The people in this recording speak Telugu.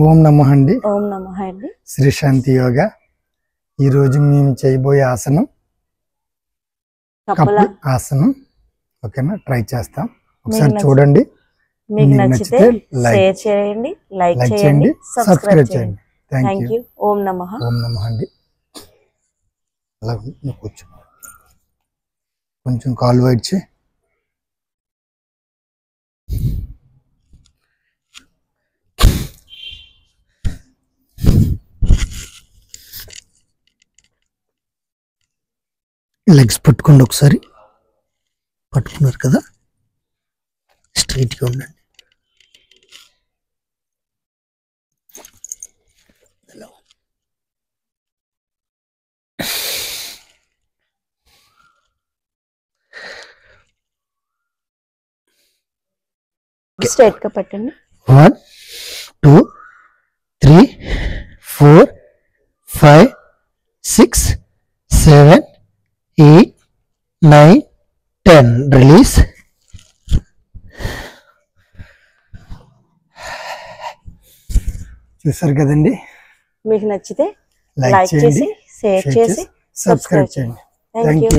ఓం నమః అండి. ఓం నమః అండి. శ్రీ శాంతి యోగా. ఈ రోజు మేము చేయబోయే ఆసనం కపుల్ ఆసనం. ఓకేనా, ట్రై చేస్తాం. ఒకసారి చూడండి. మీకు నచ్చితే షేర్ చేయండి, లైక్ చేయండి, సబ్స్క్రైబ్ చేయండి. థాంక్యూ. ఓం నమః. ఓం నమః అండి. అలా కూర్చో, కొంచెం కాలు వైడ్ చేయి. లెగ్స్ పట్టుకోండి. ఒకసారి పట్టుకున్నారు కదా, స్ట్రైట్గా ఉండండి. స్ట్రైట్ గా పట్టండి. 1 2 3 4 5 6 7 8 9 10. రిలీజ్. చూసారు కదండి. మీకు నచ్చితే లైక్ చేసి షేర్ చేసి సబ్స్క్రైబ్ చేయండి. Thank you.